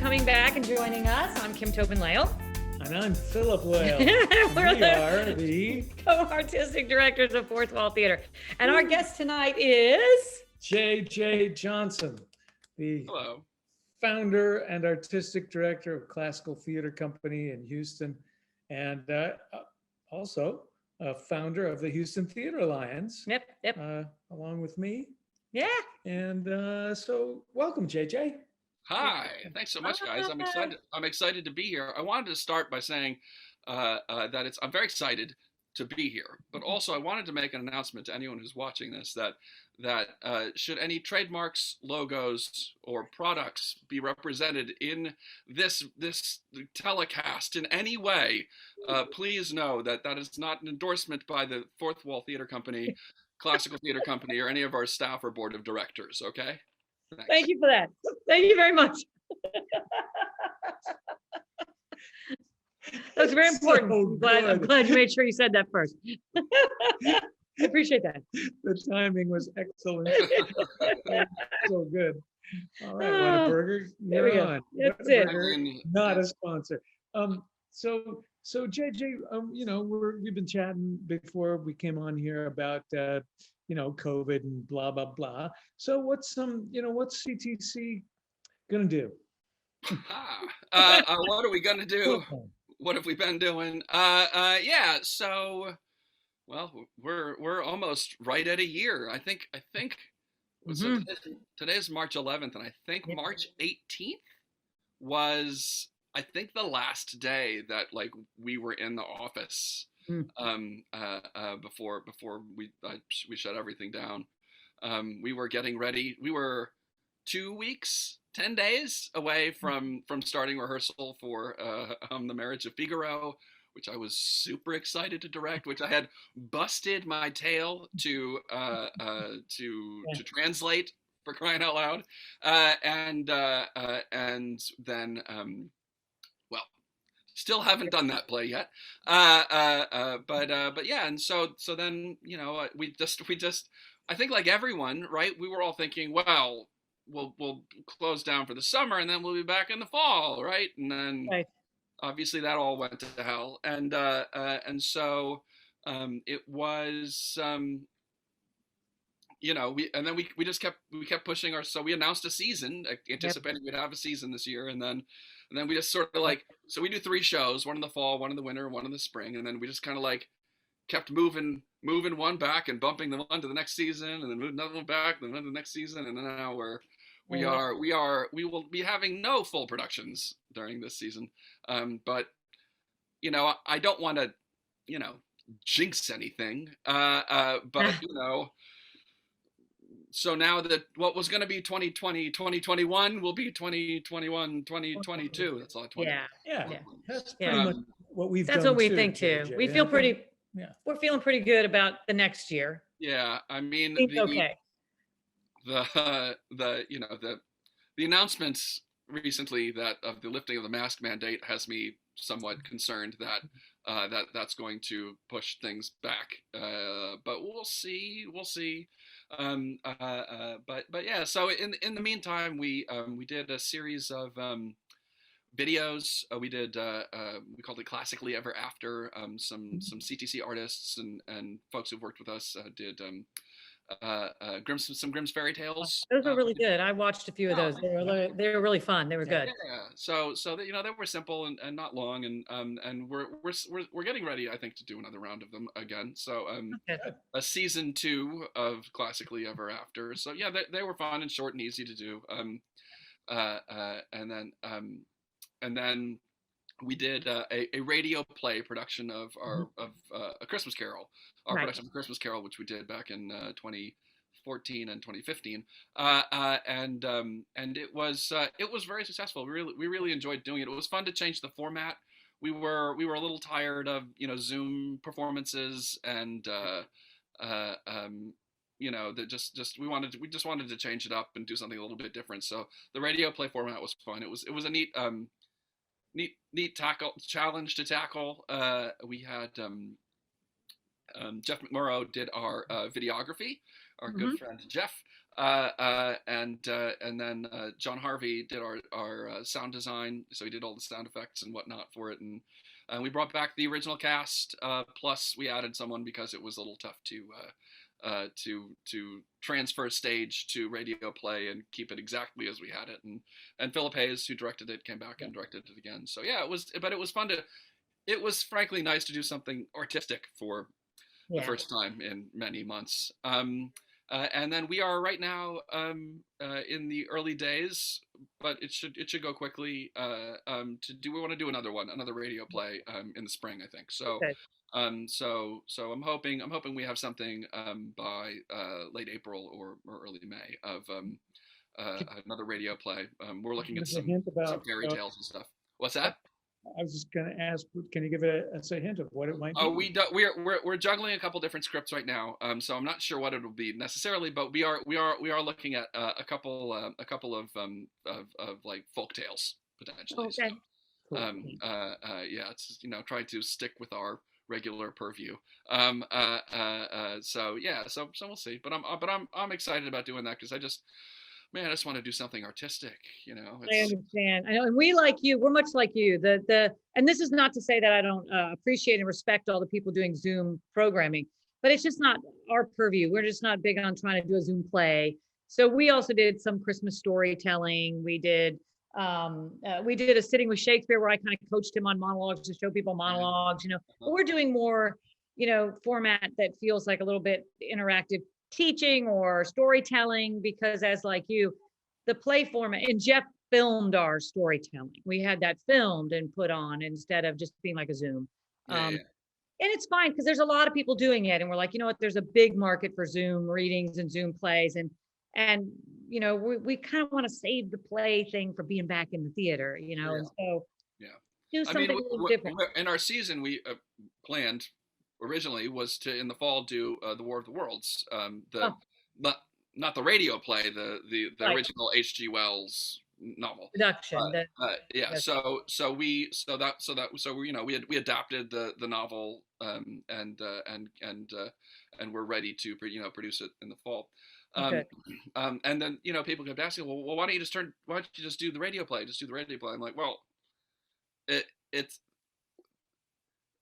coming back and joining us. I'm 𝗕𝗃𝗄𝗄. And I'm Philip 𝗃𝗀. We're We are the co-artistic directors of Fourth Wall Theater. And our guest tonight is... J.J. Johnston, the Hello. founder and artistic director of Classical Theater Company in Houston, and also a founder of the Houston Theater Alliance. Yep. Along with me. Yeah. And so welcome, JJ. Hi. Thanks so much, guys. I'm excited to be here. I wanted to start by saying that I'm very excited to be here, but also I wanted to make an announcement to anyone who's watching this that should any trademarks, logos, or products be represented in this telecast in any way, please know that that is not an endorsement by the Fourth Wall Theater Company, Classical Theater Company, or any of our staff or board of directors. Okay. Thanks. Thank you for that. Thank you very much. That's very important. So I'm glad you made sure you said that first. I appreciate that. The timing was excellent. So good. All right, Whataburger, there we you're go. on. That's it. Whataburger, not a sponsor. So JJ, we've been chatting before we came on here about COVID and blah blah blah. So what's CTC gonna do? What are we gonna do? What have we been doing? So, well, we're almost right at a year. I think. So today's March 11th, and I think March 18th was, I think, the last day that we were in the office before we shut everything down. We were getting ready. We were 2 weeks, 10 days away from starting rehearsal for The Marriage of Figaro, which I was super excited to direct, which I had busted my tail to translate, for crying out loud, and then still haven't done that play yet, but yeah, and so then we just I think, like everyone, right, we were all thinking, well, we'll close down for the summer and then we'll be back in the fall, right? And then obviously that all went to hell, and so it was we just kept pushing so we announced a season, anticipating we'd have a season this year, and then we just sort of so we do 3 shows, one in the fall, one in the winter, one in the spring, and then we just kind of kept moving one back and bumping the one to the next season, and then moving another one back, then to the next season, and then now we will be having no full productions during this season, but I don't want to jinx anything, but so now that what was going to be 2020 2021 will be 2021 2022. That's all. Yeah. That's pretty much what we've done. That's what we too, think too. JJ. We feel pretty. Yeah. We're feeling pretty good about the next year. Yeah, I mean, okay. The announcements recently of the lifting of the mask mandate has me somewhat concerned that that's going to push things back. But we'll see. But yeah. So in the meantime, we did a series of videos. We did we called it Classically Ever After. Some CTC artists and folks who've worked with us did some Grimm's fairy tales. Those are really good. I watched a few of those. They were really fun. They were good. Yeah. So they were simple and not long, and we're getting ready, I think, to do another round of them again. So a season 2 of Classically Ever After. So yeah, they were fun and short and easy to do. And then we did a radio play production of A Christmas Carol, production of A Christmas Carol, which we did back in 2014 and 2015, and it was very successful. We really enjoyed doing it. It was fun to change the format. We were a little tired of Zoom performances and we just wanted to change it up and do something a little bit different. So the radio play format was fun. It was a neat challenge to tackle. We had Jeff McMurrow did our videography, our good friend Jeff, And then John Harvey did our sound design, so he did all the sound effects and whatnot for it, and we brought back the original cast. Plus, we added someone because it was a little tough to transfer stage to radio play and keep it exactly as we had it. And 𝗕𝗲𝗄𝗍, who directed it, came back and directed it again. So yeah, it was fun to. It was frankly nice to do something artistic for the first time in many months. And then we are right now in the early days, but it should go quickly. We want to do another radio play in the spring, I think. So, so I'm hoping we have something by late April or early May of another radio play. We're looking at some fairy tales and stuff. What's that? I was just going to ask, can you give it a hint of what it might be? Oh, we're juggling a couple different scripts right now, so I'm not sure what it'll be necessarily, but we are looking at a couple of like folk tales potentially. Okay. So, yeah, it's trying to stick with our regular purview. So yeah, so we'll see, but I'm excited about doing that because I just want to do something artistic, I understand. I know, and we like you. We're much like you. And this is not to say that I don't appreciate and respect all the people doing Zoom programming, but it's just not our purview. We're just not big on trying to do a Zoom play. So we also did some Christmas storytelling. We did a sitting with Shakespeare where I kind of coached him on monologues to show people monologues. But we're doing more, format that feels like a little bit interactive teaching or storytelling, because as like you, the play format, and Jeff filmed our storytelling. We had that filmed and put on instead of just being like a Zoom. And it's fine because there's a lot of people doing it, and we're like, you know what, there's a big market for Zoom readings and Zoom plays, and we kind of want to save the play thing for being back in the theater, and so do something a little different. In our season, we planned originally was to in the fall do the War of the Worlds, not the radio play, the Right. original H.G. Wells novel Production. we adapted the novel, and we're ready to produce it in the fall. Okay. And then people kept asking, well, why don't you just do the radio play? Just do the radio play. I'm like, well, it's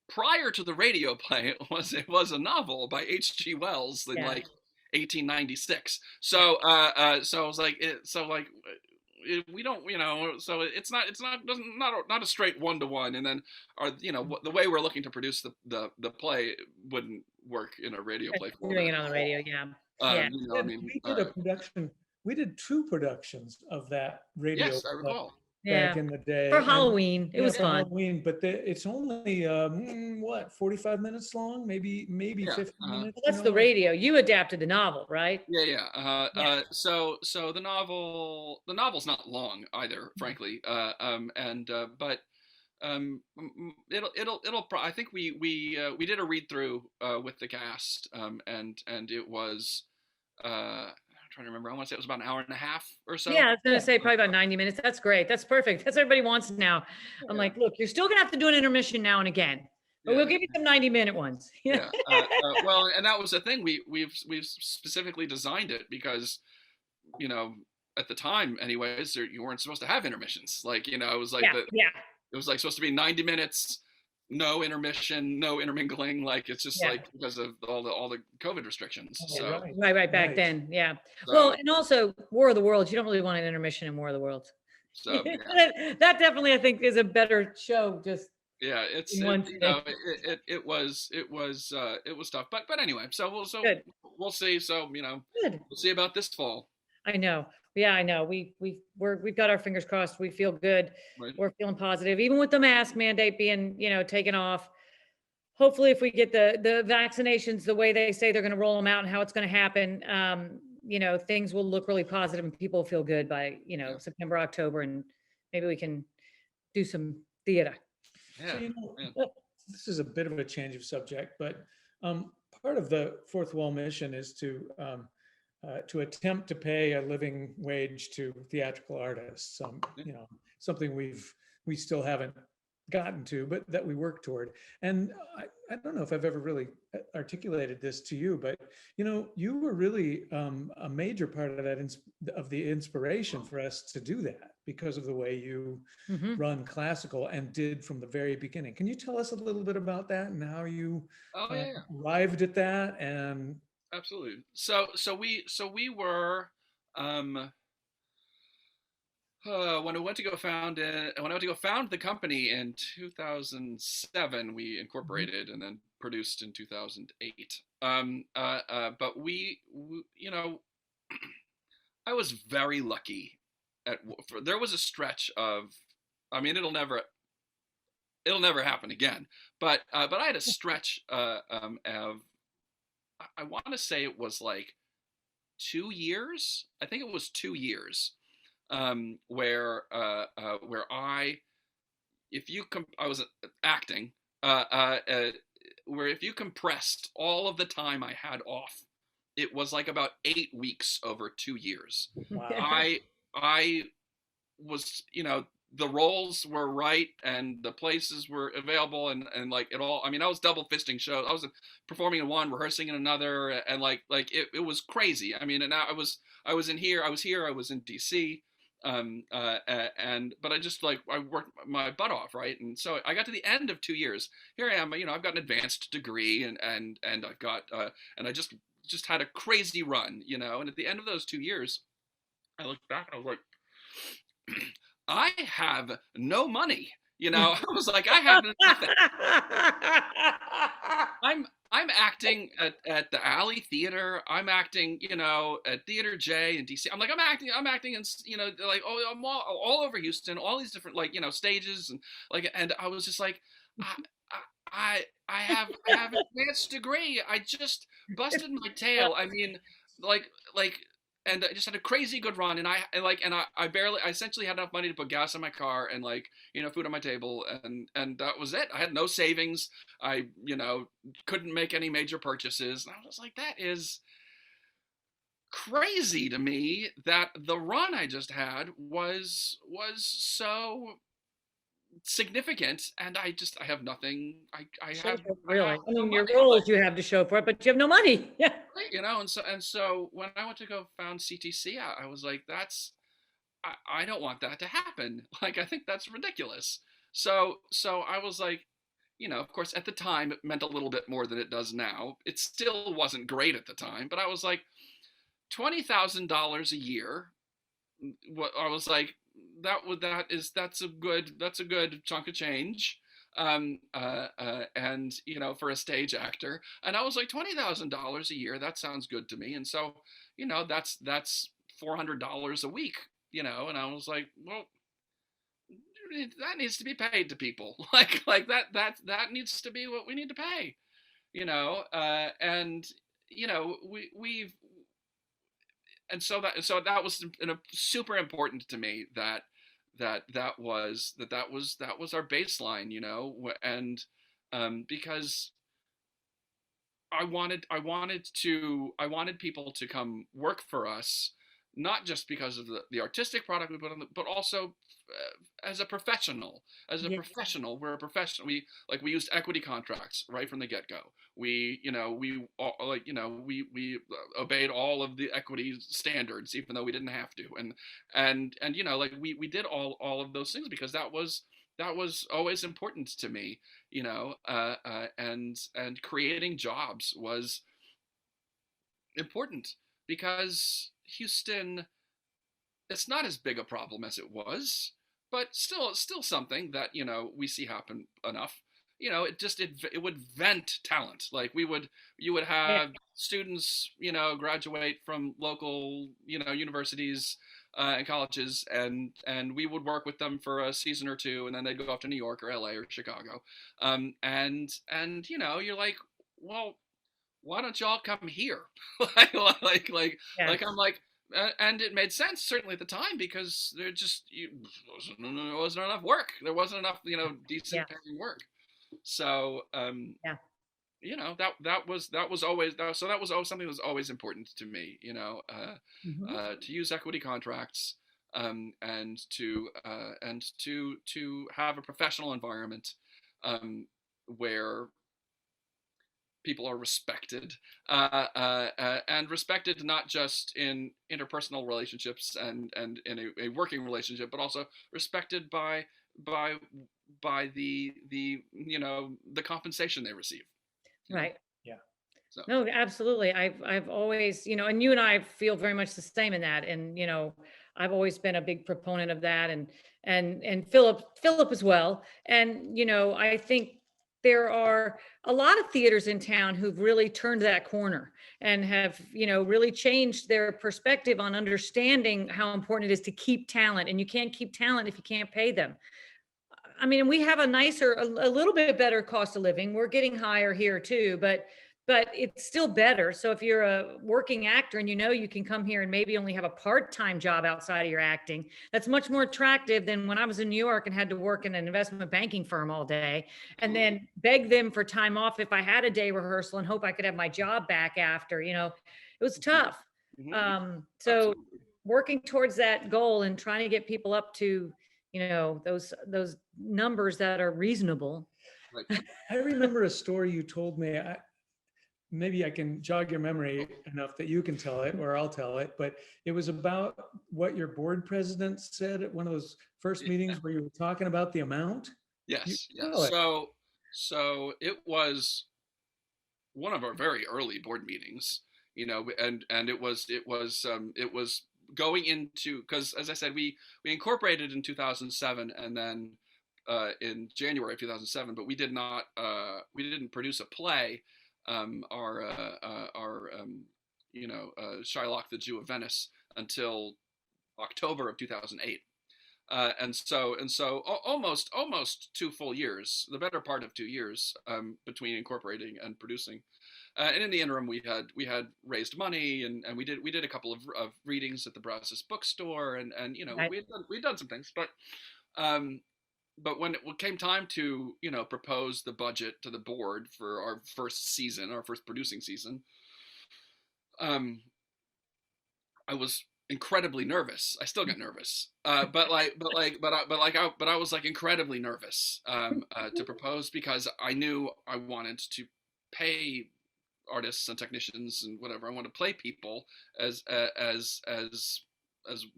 prior to the radio play, it was a novel by H.G. Wells in like 1896. So I was like, we don't, so it's not a straight 1-to-1. And then the way we're looking to produce the play wouldn't work in a radio play format. Doing it on the radio, yeah. We did a production. We did 2 productions of that radio. Yes, I recall. Back in the day for Halloween. It was fun. Halloween, but it's only 45 minutes long, maybe 50 minutes. Well, that's the radio. You adapted the novel, right? Yeah. So the novel's not long either, frankly. But it'll. I think we did a read through with the cast, and it was. I'm trying to remember. I want to say it was about an hour and a half or so. Yeah, I was going to say probably about 90 minutes. That's great. That's perfect. That's what everybody wants now. I'm like, look, you're still going to have to do an intermission now and again, but we'll give you some 90-minute ones. Well, and that was the thing. We've specifically designed it because, at the time, anyways, you weren't supposed to have intermissions. Like, it was like it was like supposed to be 90 minutes. No intermission, no intermingling. Like it's just like because of all the COVID restrictions. So right back then, yeah. So, well, and also War of the Worlds. You don't really want an intermission in War of the Worlds. So that definitely, I think, is a better show. Just it was tough, but anyway. So we'll see. So we'll see about this fall. I know. Yeah, I know. We've got our fingers crossed. We feel good. Right. We're feeling positive, even with the mask mandate being, taken off. Hopefully, if we get the vaccinations the way they say they're going to roll them out and how it's going to happen, things will look really positive and people will feel good by, September, October, and maybe we can do some theater. Yeah. So, this is a bit of a change of subject, but part of the Fourth Wall mission is to attempt to pay a living wage to theatrical artists. Something we still haven't gotten to, but that we work toward. And I don't know if I've ever really articulated this to you, but you were really a major part of that of the inspiration for us to do that, because of the way you run classical and did from the very beginning. Can you tell us a little bit about that and how you arrived at that? And absolutely. So we were. When I went to go found the company in 2007, we incorporated and then produced in 2008. But I was very lucky. There was a stretch of, I mean, it'll never happen again. But I had a stretch of, I want to say it was like 2 years. I think it was 2 years. Where I was acting, where if you compressed all of the time I had off, it was like about 8 weeks over 2 years. wow. I was, the roles were right and the places were available and like it all. I mean, I was double fisting shows. I was performing in one, rehearsing in another, and like it was crazy. I mean, and I was in here. I was in DC. But I worked my butt off, right? And so I got to the end of 2 years. Here I am, I've got an advanced degree and I've got, and I just had a crazy run, and at the end of those 2 years, I looked back and I was like, I have no money, I was like, I have nothing. I'm acting at the Alley Theater. I'm acting, at Theater J in DC. I'm acting in, like, I'm all over Houston, all these different, like, stages and like, and I was just like, I have an advanced degree. I just busted my tail. I mean, like, and I just had a crazy good run, and I essentially had enough money to put gas in my car and, like, food on my table, and that was it. I had no savings. I, couldn't make any major purchases. And I was like, that is crazy to me that the run I just had was so significant, and I have nothing. I have really. I mean, your roles you have to show for it, but you have no money. Yeah. And so when I went to go found CTC, I was like, I don't want that to happen. Like, I think that's ridiculous. So I was like, of course, at the time it meant a little bit more than it does now. It still wasn't great at the time, but I was like, $20,000 a year. I was like, that's a good chunk of change. And for a stage actor, and I was like, $20,000 a year, that sounds good to me. And so, that's $400 a week, and I was like, well, that needs to be paid to people. like that needs to be what we need to pay, and we've, and so that was super important to me that was our baseline, and because I wanted people to come work for us, not just because of the artistic product we put on, but also as a professional. We're a professional. We used equity contracts right from the get-go. We obeyed all of the equity standards, even though we didn't have to. And we did all of those things because that was always important to me, and creating jobs was important because Houston, it's not as big a problem as it was, but still something that, we see happen enough. It would vent talent. Like you would have students, graduate from local, universities and colleges, and we would work with them for a season or two, and then they'd go off to New York or LA or Chicago. And you're like, well, why don't y'all come here? I'm like, and it made sense certainly at the time because there wasn't enough work. There wasn't enough, decent paying work. So, that was always something that was always important to me, to use equity contracts, and to have a professional environment where people are respected, and respected not just in interpersonal relationships and in a working relationship, but also respected by the the compensation they receive. Right. Yeah. So No, absolutely. I've always, and you and I feel very much the same in that. And, I've always been a big proponent of that, and Philip as well. And, I think there are a lot of theaters in town who've really turned that corner and have, really changed their perspective on understanding how important it is to keep talent. And you can't keep talent if you can't pay them. I mean, we have a little bit better cost of living. We're getting higher here too, but it's still better. So if you're a working actor and you can come here and maybe only have a part-time job outside of your acting, that's much more attractive than when I was in New York and had to work in an investment banking firm all day and then beg them for time off if I had a day rehearsal and hope I could have my job back after. It was tough. So absolutely. working towards that goal and trying to get people up to those numbers that are reasonable. Right. I remember a story you told me. Maybe I can jog your memory enough that you can tell it or I'll tell it, but it was about what your board president said at one of those first meetings where you were talking about the amount. Yes. tell it. So it was one of our very early board meetings, and it was going into, because as I said, we incorporated in 2007, and then in January of 2007, but we didn't produce a play. Shylock the Jew of Venice until October of 2008. And so almost 2 full years, the better part of 2 years, between incorporating and producing. And in the interim, we had raised money, and we did a couple of readings at the Brazos bookstore, and Right. we'd done some things, but when it came time to propose the budget to the board for our first season, our first producing season, I was incredibly nervous. I still get nervous, but I was like incredibly nervous to propose, because I knew I wanted to pay artists and technicians and whatever. I wanted to play people as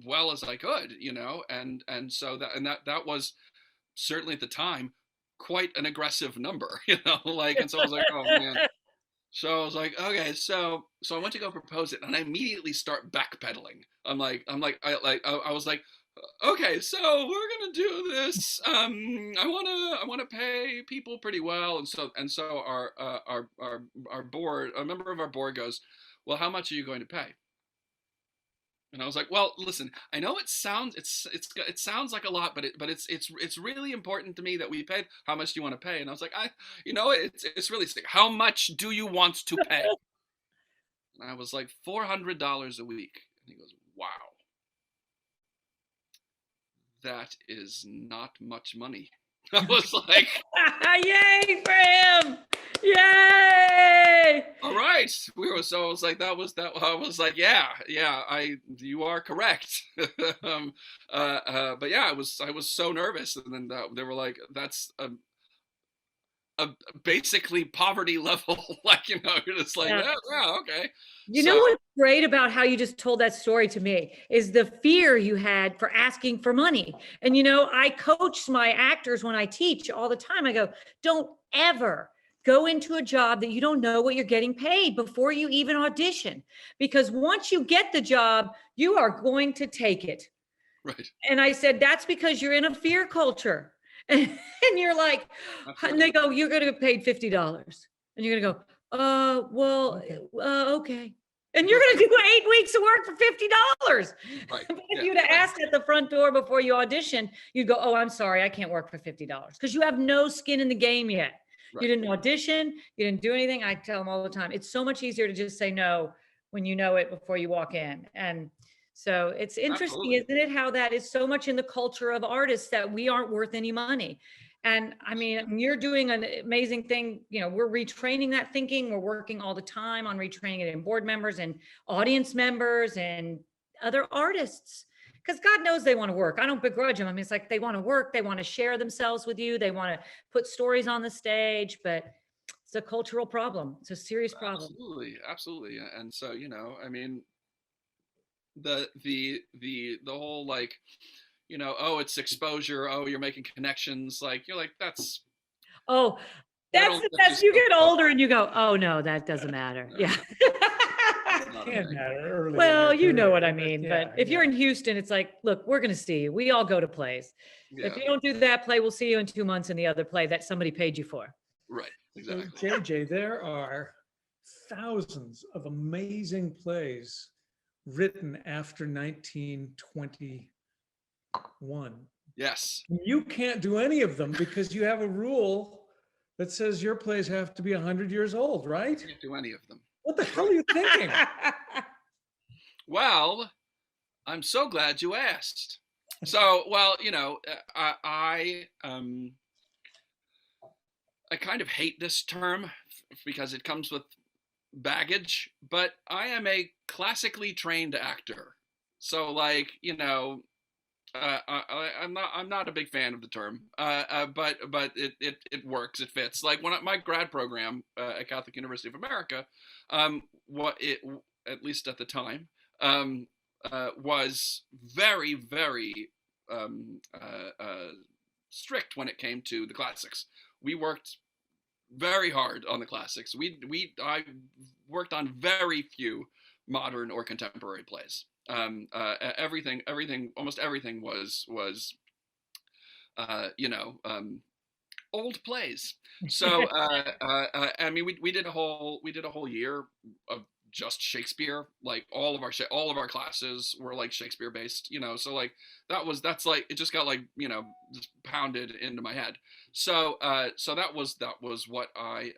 well as I could, and so that was certainly at the time quite an aggressive number, and so I was like, oh man. So I was like, okay, so I went to go propose it, and I immediately start backpedaling. I was like, okay, so we're gonna do this. I wanna pay people pretty well, and so our board, a member of our board goes, well, how much are you going to pay? And I was like, well, listen, I know it sounds like a lot, but it's really important to me that we pay. How much do you want to pay? And I was like, it's really sick. How much do you want to pay? And I was like, $400 a week. And he goes, wow, that is not much money. I was like, yay for him! Yay! all right. So I was like, I was like, yeah, you are correct. But yeah, I was so nervous, and then they were like, that's a basically poverty level, you're just like, yeah, okay. You know what's great about how you just told that story to me is the fear you had for asking for money. And, I coach my actors when I teach all the time. I go, don't ever go into a job that you don't know what you're getting paid before you even audition, because once you get the job, you are going to take it. Right. And I said, that's because you're in a fear culture. And you're like, absolutely. And they go, you're going to get paid $50. And you're going to go, okay. And you're going to do 8 weeks of work for $50. Right. But if you'd have asked at the front door before you audition, you'd go, oh, I'm sorry, I can't work for $50, because you have no skin in the game yet. Right. You didn't audition. You didn't do anything. I tell them all the time, it's so much easier to just say no when you know it before you walk in. And so it's interesting, absolutely. Isn't it, how that is so much in the culture of artists that we aren't worth any money. And I mean, you're doing an amazing thing. We're retraining that thinking. We're working all the time on retraining it in board members and audience members and other artists. because God knows they want to work. I don't begrudge them. I mean, it's like they want to work, they want to share themselves with you, they want to put stories on the stage, but it's a cultural problem. It's a serious problem. Absolutely, absolutely. And so, you know, I mean, the whole like, you know, oh, it's exposure, oh, you're making connections, like you're like, that's Oh, that's the best. You get older and you go, oh no, that doesn't matter. Yeah. Can't matter early. Well, you know what I mean. Yeah, But if you're in Houston, it's like, look, we're going to see you. We all go to plays. If you don't do that play, we'll see you in 2 months in the other play that somebody paid you for. Right, exactly. So, JJ, there are thousands of amazing plays written after 1921. Yes. You can't do any of them because you have a rule that says your plays have to be 100 years old, right? I can't do any of them. What the hell are you thinking? Well, I'm so glad you asked. So, well, you know, I kind of hate this term because it comes with baggage, but I am a classically trained actor. So, like, you know, I'm not a big fan of the term, but it works, it fits. Like when my grad program at Catholic University of America, at least at the time, was very strict when it came to the classics. We worked very hard on the classics. I worked on very few modern or contemporary plays. Almost everything was you know, old plays. So I mean, we did a whole year of just Shakespeare. Like all of our classes were like Shakespeare based, you know. So like that's like it just got like, you know, just pounded into my head. So so that was what I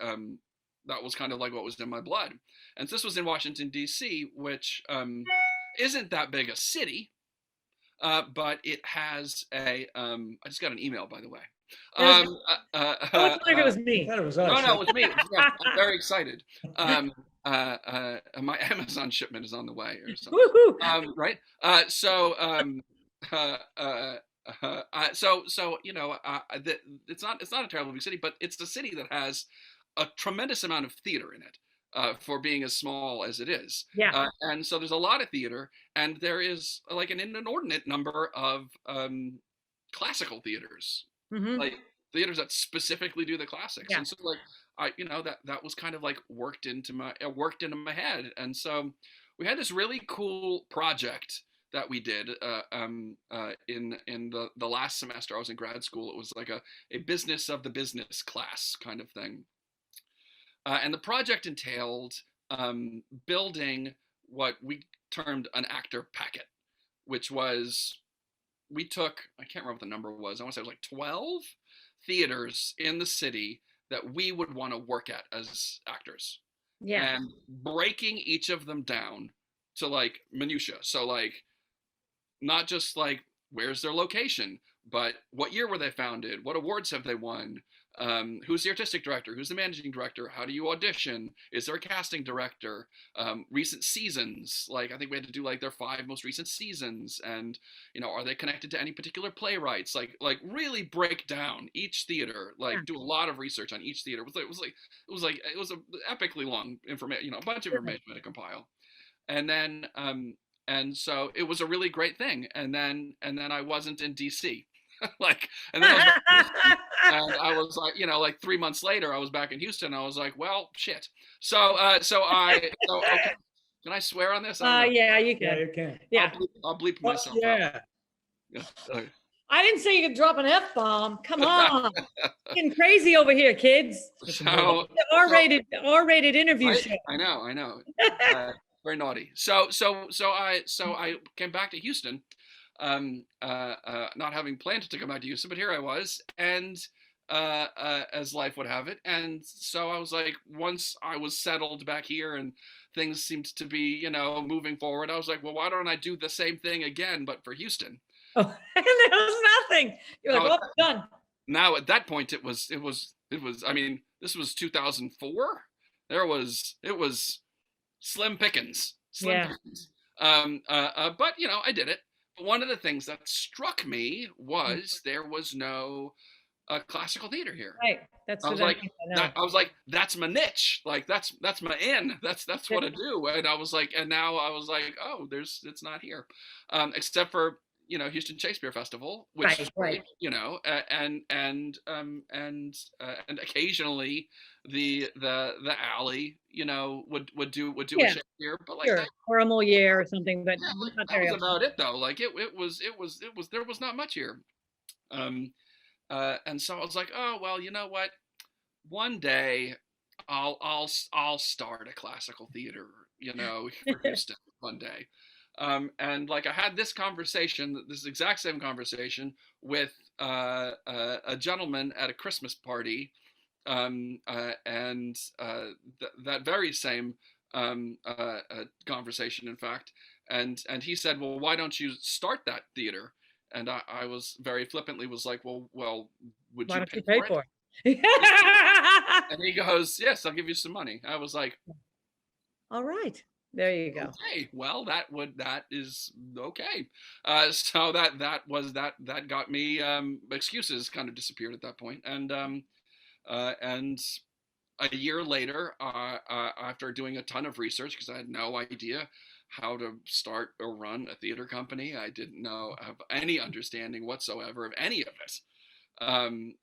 that was kind of like what was in my blood. And this was in Washington D.C., which isn't that big a city, but it has a. I just got an email, by the way. It was me. I thought it was us. No, it was me. Yeah, I'm very excited. My Amazon shipment is on the way, or something. Right. So you know, it's not a terrible big city, but it's the city that has a tremendous amount of theater in it. For being as small as it is. Yeah. And so there's a lot of theater, and there is like an inordinate number of classical theaters, like theaters that specifically do the classics. Yeah. And so like you know, that was kind of like worked into my head. And so we had this really cool project that we did in the last semester I was in grad school. It was like a business of the business class kind of thing. And the project entailed building what we termed an actor packet, which was, we took, I can't remember what the number was, I want to say it was like 12 theaters in the city that we would want to work at as actors. Yeah. And breaking each of them down to like minutia. So like, not just like, where's their location, but what year were they founded? What awards have they won? Who's the artistic director? Who's the managing director? How do you audition? Is there a casting director? Recent seasons, like I think we had to do like their 5 most recent seasons, and you know, are they connected to any particular playwrights? Like really break down each theater, like do a lot of research on each theater. It was an epically long information, you know, a bunch of information to compile, and then and so it was a really great thing, and then I wasn't in DC. Like, and then I was like, you know, like 3 months later, I was back in Houston. I was like, well, shit. So okay. Can I swear on this? Yeah, you can. Yeah, you can. Yeah, I'll bleep myself out. Yeah. I didn't say you could drop an F-bomb. Come on, getting crazy over here, kids. So R-rated interview show. I know. Very naughty. So I came back to Houston. Not having planned to come back to Houston, but here I was, and as life would have it. And so I was like, once I was settled back here and things seemed to be, you know, moving forward, I was like, well, why don't I do the same thing again, but for Houston? Oh, and there was nothing. You're like, oh, done. Now at that point, it was, I mean, this was 2004. It was slim pickings. But you know, I did it. one of the things that struck me was there was no classical theater here. Right. That's I what was I like, think I know. I was like, that's my niche. Like that's my in. That's what I do. And I was like, and now I was like, oh, it's not here, except for Houston Shakespeare Festival, which is Right. great, and occasionally the alley, would do a Yeah, Shakespeare, but like sure. that, Or a Moliere or something, but yeah, like not that very was often. about it though. Like there was not much here. Um, and so I was like, oh well, you know what? One day I'll start a classical theater, for Houston one day. And like I had this exact same conversation with a gentleman at a Christmas party, and that very same conversation, in fact. And he said, well, why don't you start that theater? And I was very flippantly was like, well, would Why you don't pay you pay for it? for it? And he goes, yes, I'll give you some money. I was like, All right. There you go. okay, well, that is okay. So that got me, excuses kind of disappeared at that point. And a year later, after doing a ton of research, because I had no idea how to start or run a theater company, I didn't have any understanding whatsoever of any of it. And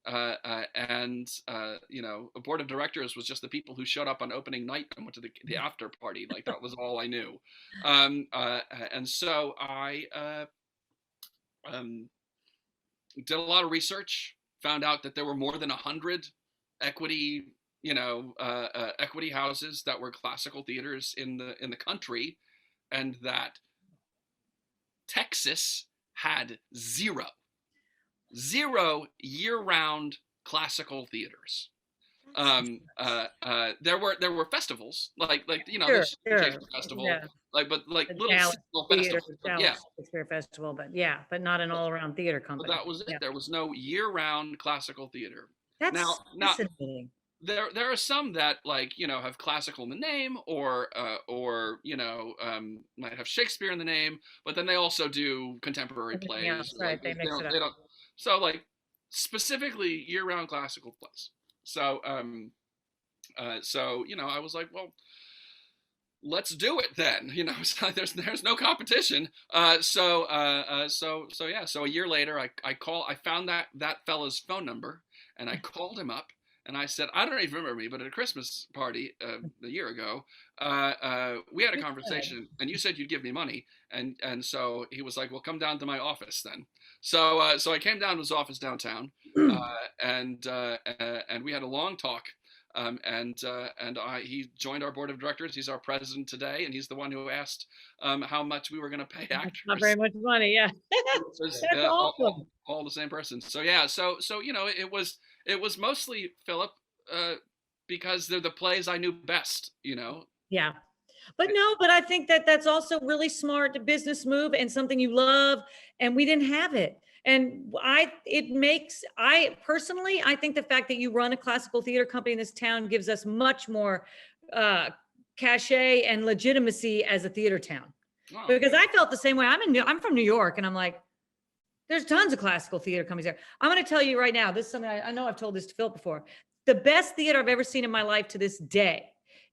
a board of directors was just the people who showed up on opening night and went to the after party. Like that was all I knew. And so I did a lot of research, found out that there were more than 100 equity equity houses that were classical theaters in the country, and that Texas had zero year-round classical theaters. There were festivals like Sure, the Shakespeare Festival, yeah. but like The little Dallas seasonal Theater, festivals. the Yeah, Dallas Shakespeare Festival, but not an all-around theater but company. that was it. Yeah. There was no year-round classical theater. That's Now fascinating. there are some that have classical in the name, or might have Shakespeare in the name, but then they also do contemporary Everything plays. else, right? They mix it up. They don't. So like specifically year-round classical plays. So I was like, well, let's do it then. So there's no competition. So yeah. So a year later, I found that fella's phone number, and I called him up. And I said, I don't even remember me, but at a Christmas party a year ago, we had a conversation, and you said you'd give me money, and so he was like, well, come down to my office then. So I came down to his office downtown, and we had a long talk. He joined our board of directors. He's our president today, and he's the one who asked how much we were going to pay actors. Not very much money, yeah. That's awesome. All the same person. So yeah, so it was mostly Philip, because they're the plays I knew best. Yeah. But I think that's also really smart business move and something you love. And we didn't have it. And I personally, I think the fact that you run a classical theater company in this town gives us much more cachet and legitimacy as a theater town. Oh. Because I felt the same way. I'm from New York, and I'm like, there's tons of classical theater companies there. I'm going to tell you right now, this is something I know I've told this to Phil before. The best theater I've ever seen in my life to this day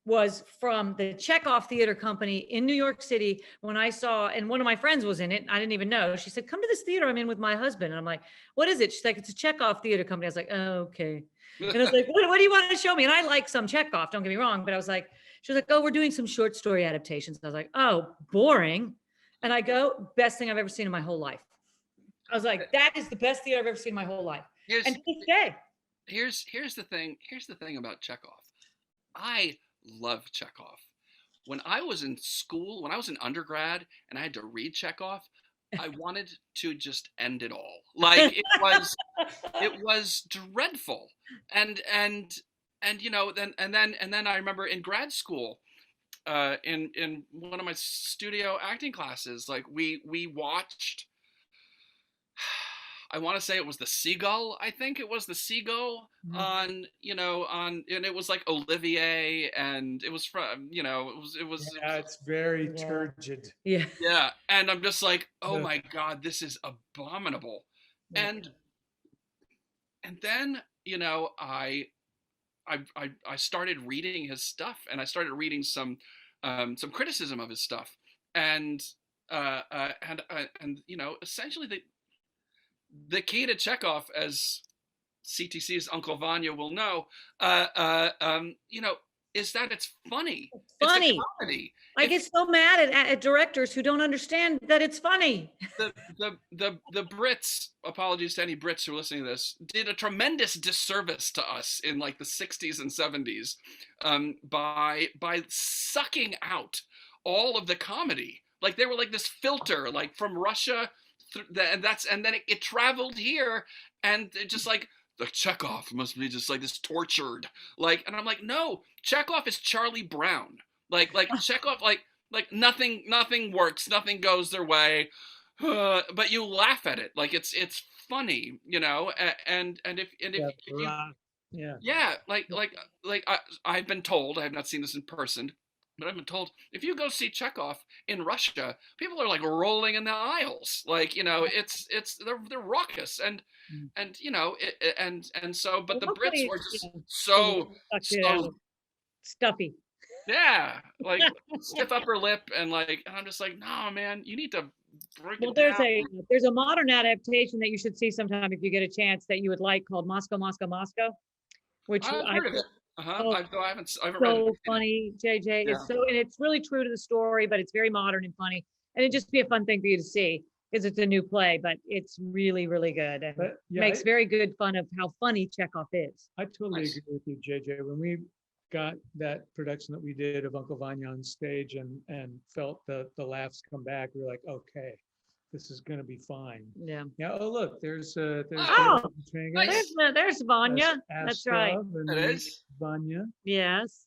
was from the Chekhov Theater Company in New York City. When I saw, and one of my friends was in it, I didn't even know. She said, come to this theater I'm in with my husband. And I'm like, what is it? She's like, it's a Chekhov Theater Company. I was like, oh, okay. And I was like, what do you want to show me? And I like some Chekhov, don't get me wrong. But I was like, she was like, oh, we're doing some short story adaptations. I was like, oh, boring. And I go, best thing I've ever seen in my whole life. I was like, that is the best theater I've ever seen in my whole life. And to this day. Here's the thing about Chekhov. I love Chekhov. When I was in school, when I was in undergrad and I had to read Chekhov, I wanted to just end it all. Like it was dreadful. And then I remember in grad school, in one of my studio acting classes, like we watched I want to say it was the seagull. I think it was the seagull on, and it was like Olivier, and it was from, Yeah, it's very turgid. Yeah. yeah. And I'm just like, oh my God, this is abominable. Yeah. And then, I started reading his stuff, and I started reading some criticism of his stuff, and essentially the key to Chekhov, as CTC's Uncle Vanya will know, is that it's funny. It's funny. It's a comedy. I get so mad at directors who don't understand that it's funny. The Brits, apologies to any Brits who are listening to this, did a tremendous disservice to us in like the 60s and 70s by sucking out all of the comedy. Like they were like this filter, like from Russia, and then it traveled here, and it just like, the Chekhov must be just like this tortured, like, and I'm like, no, Chekhov is Charlie Brown, like Chekhov, like nothing works, nothing goes their way, but you laugh at it, like it's funny, and if you, yeah, I've been told, I have not seen this in person, but I've been told if you go see Chekhov in Russia, people are like rolling in the aisles, like they're raucous, and so, but the Brits were just so stuffy. Yeah, like stiff upper lip, and I'm just like, no, man, you need to break it There's down. there's a modern adaptation that you should see sometime if you get a chance that you would like, called Moscow, Moscow, Moscow, which I've heard of it. Oh, I haven't read it. So funny, JJ. Yeah. And it's really true to the story, but it's very modern and funny, and it'd just be a fun thing for you to see because it's a new play, but it's really, really good, and makes very good fun of how funny Chekhov is. I totally agree with you, JJ. When we got that production that we did of Uncle Vanya on stage and felt the laughs come back, we were like, okay, this is going to be fine. Yeah. Yeah. Oh, look, there's Nice. There's Vanya. That's right. It is Vanya. Yes.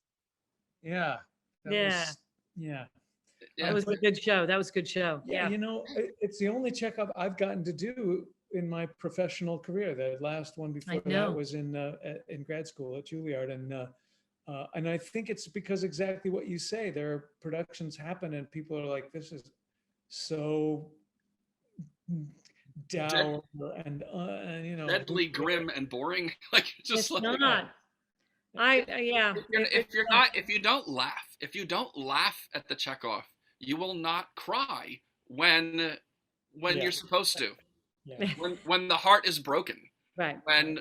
Yeah. Yeah. Yeah. That was a good show. That was a good show. Yeah. It's the only Chekhov I've gotten to do in my professional career. The last one before that was in grad school at Juilliard, and I think it's because exactly what you say. There are productions happen, and people are like, "This is so dour and deadly grim and boring." Like just it's like not. If you don't laugh at the Chekhov, you will not cry when you're supposed to. Yeah. When the heart is broken. Right.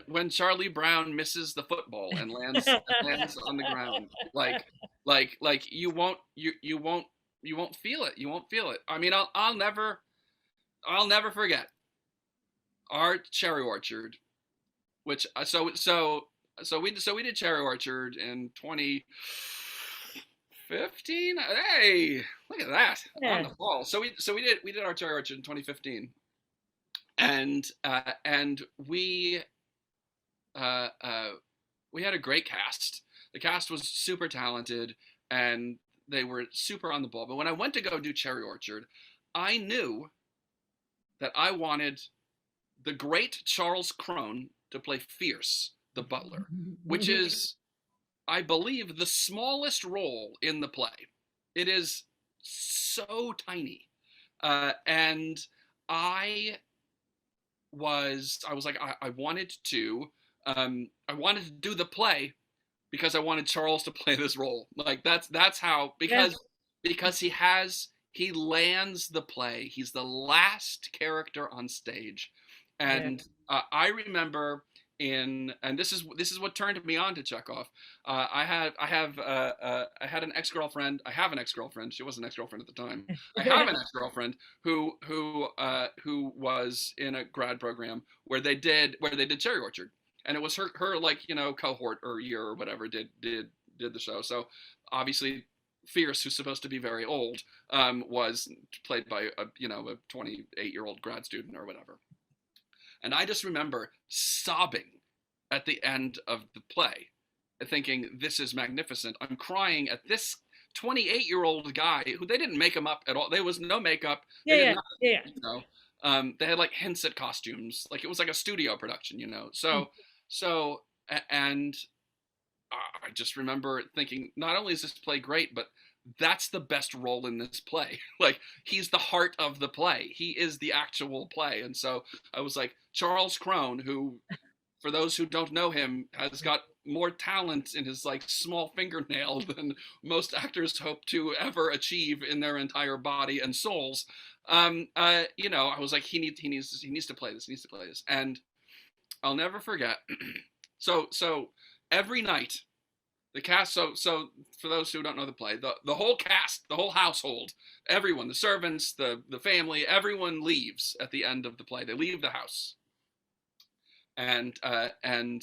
When Charlie Brown misses the football and lands on the ground, like you won't feel it. You won't feel it. I mean, I'll never forget our cherry orchard, which so we did cherry orchard in 2015. Hey, look at that on the fall. So we did our cherry orchard in 2015. And we had a great cast. The cast was super talented, and they were super on the ball. But when I went to go do Cherry Orchard, I knew that I wanted the great Charles Crone to play Fierce, the butler, which is, I believe, the smallest role in the play. It is so tiny, and I was like, I wanted to do the play because I wanted Charles to play this role. Like that's how, because he lands the play. He's the last character on stage. And I remember and this is what turned me on to Chekhov. I had an ex-girlfriend. I have an ex-girlfriend. She wasn't an ex-girlfriend at the time. I have an ex-girlfriend who was in a grad program where they did Cherry Orchard, and it was her cohort or year or whatever did the show. So obviously Fierce, who's supposed to be very old, was played by a 28-year-old grad student or whatever. And I just remember sobbing at the end of the play, thinking, this is magnificent. I'm crying at this 28-year-old guy who they didn't make him up at all. There was no makeup. They had like hints at costumes, like it was like a studio production, you know. And I just remember thinking, not only is this play great, but that's the best role in this play. Like, he's the heart of the play. He is the actual play. And so I was like, Charles Crone, who, for those who don't know him, has got more talent in his like small fingernail than most actors hope to ever achieve in their entire body and souls. You know, I was like, he needs to play this. He needs to play this. And I'll never forget. So every night, the cast, so for those who don't know the play, the whole cast, the whole household, everyone, the servants, the family, everyone leaves at the end of the play. They leave the house. And then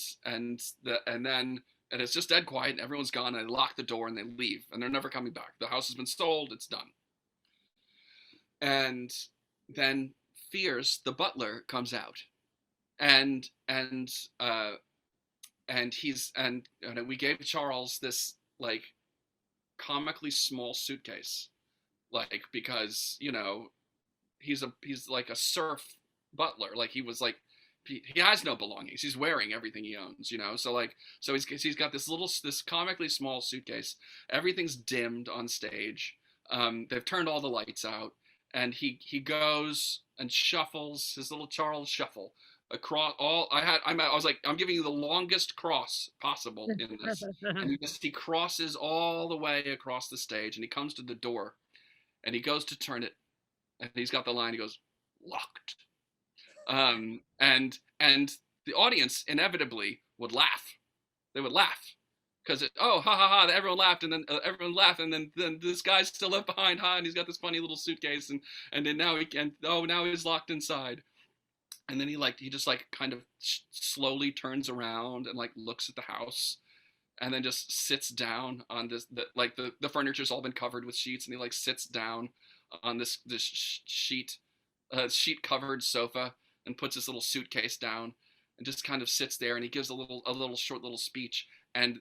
it's just dead quiet and everyone's gone, and they lock the door and they leave, and they're never coming back. The house has been sold, it's done. And then Fears, the butler, comes out. And we gave Charles this like comically small suitcase, like, because, you know, he's like a serf butler. Like, he was like, he has no belongings. He's wearing everything he owns, you know. So he's got this comically small suitcase. Everything's dimmed on stage. They've turned all the lights out, and he goes and shuffles his little Charles shuffle across all. I was like, I'm giving you the longest cross possible in this. And he crosses all the way across the stage, and he comes to the door, and he goes to turn it, and he's got the line. He goes, "Locked." And the audience inevitably would laugh. They would laugh because ha ha ha, everyone laughed, and then everyone laughed, and then this guy's still left behind, and he's got this funny little suitcase, and then now he's locked inside. And then he just like kind of slowly turns around and like looks at the house, and then just sits down on the furniture's all been covered with sheets, and he like sits down on this sheet covered sofa and puts his little suitcase down and just kind of sits there, and he gives a short little speech, and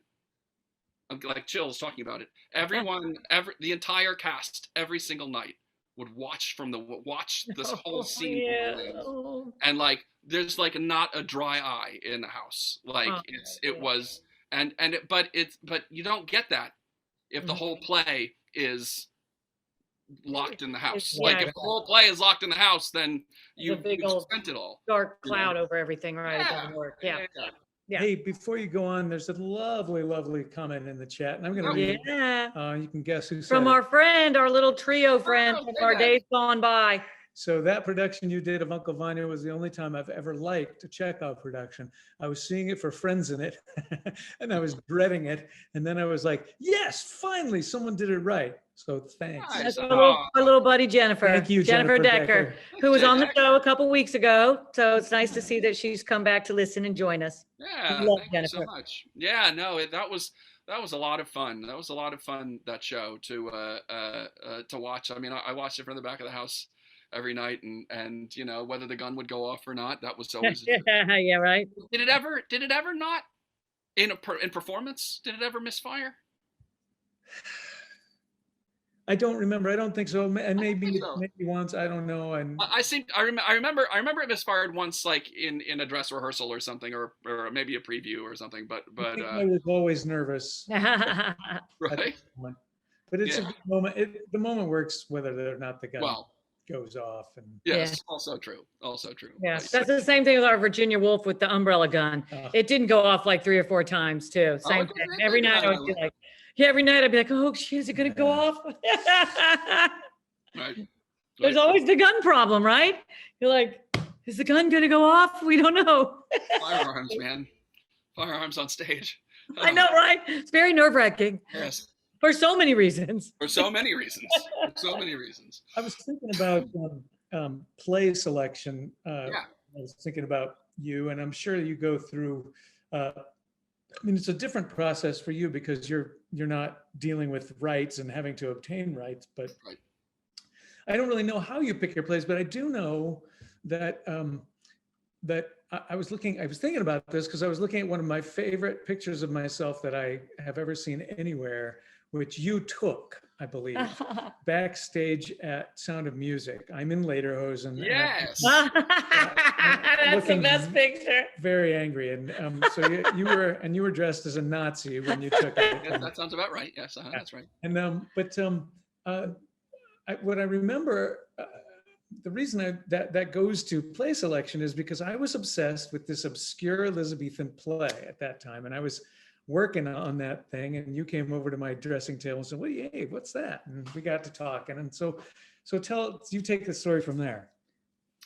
I'm like chills talking about it. The entire cast, every single night, would watch this whole scene, and like there's like not a dry eye in the house. Like but you don't get that if the whole play is locked in the house. Like, if the whole play is locked in the house, then you've spent it all. Dark cloud over everything, right? It doesn't work. Yeah. Hey, before you go on, there's a lovely comment in the chat, and I'm going to read. You can guess who said from it. our friend, our little trio friend from our days gone by. So that production you did of Uncle Vanya was the only time I've ever liked a Chekhov production. I was seeing it for Friends in It, and I was dreading it. And then I was like, yes, finally, someone did it right. So thanks. That's our little buddy Jennifer. Thank you, Jennifer Decker, who was on the show a couple weeks ago. So it's nice to see that she's come back to listen and join us. Yeah, thank you so much. Yeah, no, that was a lot of fun. That was a lot of fun, that show, to watch. I mean, I watched it from the back of the house every night, and you know, whether the gun would go off or not, that was always yeah, right. Did it ever not in performance, did it ever misfire? I don't remember. I don't think so. And maybe once, I don't know. And I remember it misfired once, like in a dress rehearsal or something, or maybe a preview or something, but I was always nervous. Right. But it's a good moment. The moment works whether or not the gun goes off. And yes, also true. Yeah, that's the same thing with our Virginia Woolf with the umbrella gun. It didn't go off like 3 or 4 times too. Same thing. Every night I would be like, oh shit, is it gonna go off? Right. There's always the gun problem, right? You're like, is the gun gonna go off? We don't know. Firearms, man. Firearms on stage. I know, right? It's very nerve-wracking. Yes. For so many reasons. For so many reasons. I was thinking about play selection. I was thinking about you, and I'm sure you go through. I mean, it's a different process for you because you're not dealing with rights and having to obtain rights. But I don't really know how you pick your plays, but I do know that I was thinking about this because I was looking at one of my favorite pictures of myself that I have ever seen anywhere, which you took, I believe, backstage at Sound of Music. I'm in lederhosen. Yes. That's the best picture. Very angry, and so you were dressed as a Nazi when you took it. Yes, that sounds about right. Yes, that's right. And what I remember, the reason that goes to play selection is because I was obsessed with this obscure Elizabethan play at that time, and I was working on that thing, and you came over to my dressing table and said, "Well, hey, what's that?" And we got to talking, and so you take the story from there.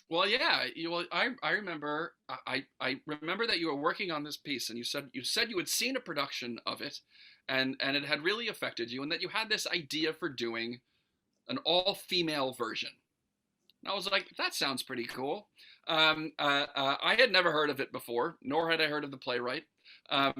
Well, yeah. I remember. I remember that you were working on this piece, and you said you had seen a production of it, and it had really affected you, and that you had this idea for doing an all-female version. And I was like, that sounds pretty cool. I had never heard of it before, nor had I heard of the playwright. But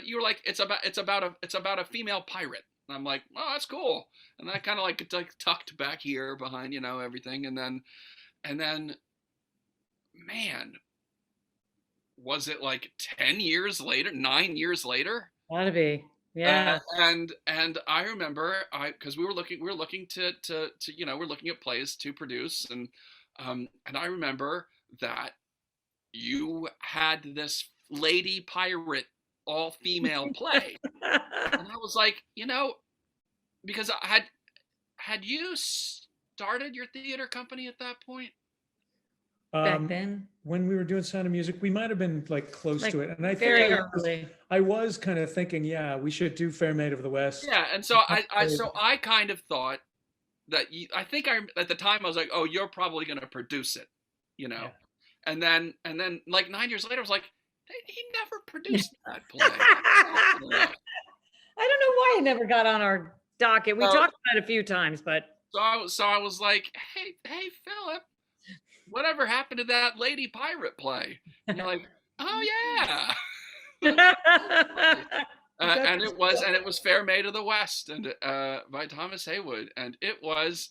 you were like, it's about a female pirate. And I'm like, oh, that's cool. And I kind of like tucked back here behind, everything. And then, man, was it like 10 years later, 9 years later? Gotta be. Yeah. And I remember because we're looking at plays to produce, and I remember that you had this lady pirate all female play. And I was like, because had you started your theater company at that point? Back then, when we were doing Sound of Music, we might have been like close to it, and I very think early. I was kind of thinking, yeah, we should do Fair Maid of the West. Yeah, and so I kind of thought that at the time I was like, oh, you're probably going to produce it, Yeah. and then like 9 years later, I was like, he never produced that play. I don't know why it never got on our docket. We talked about it a few times, but so I was like, hey, Philip, whatever happened to that lady pirate play? And you're like, oh yeah. And it was Fair Maid of the West, and by Thomas Heywood, and it was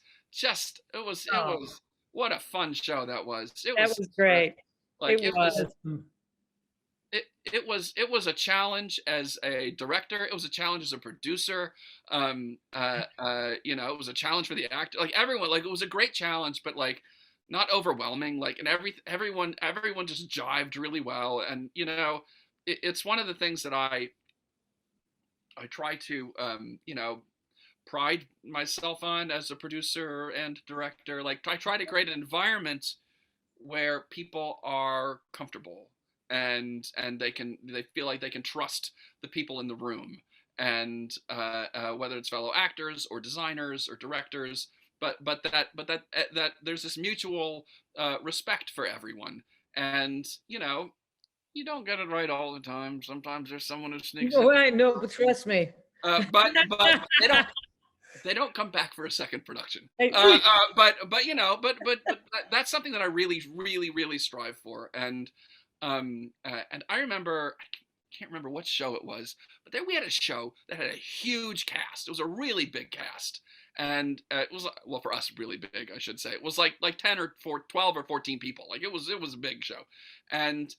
what a fun show that was. It was great. Like it was. It was a challenge as a director. It was a challenge as a producer. It was a challenge for the actor. Like everyone, like it was a great challenge, but like not overwhelming. Like, and everyone just jived really well. And it's one of the things that I try to pride myself on as a producer and director. Like I try to create an environment where people are comfortable and they feel like they can trust the people in the room, and whether it's fellow actors or designers or directors, but that there's this mutual respect for everyone. And you don't get it right all the time. Sometimes there's someone who sneaks in. I know, but trust me. But they don't come back for a second production. But that's something that I really, really, really strive for. And I remember, I can't remember what show it was, but then we had a show that had a huge cast. It was a really big cast. And it was, well, for us, really big, I should say. It was like 10 or 12 or 14 people. Like it was a big show. And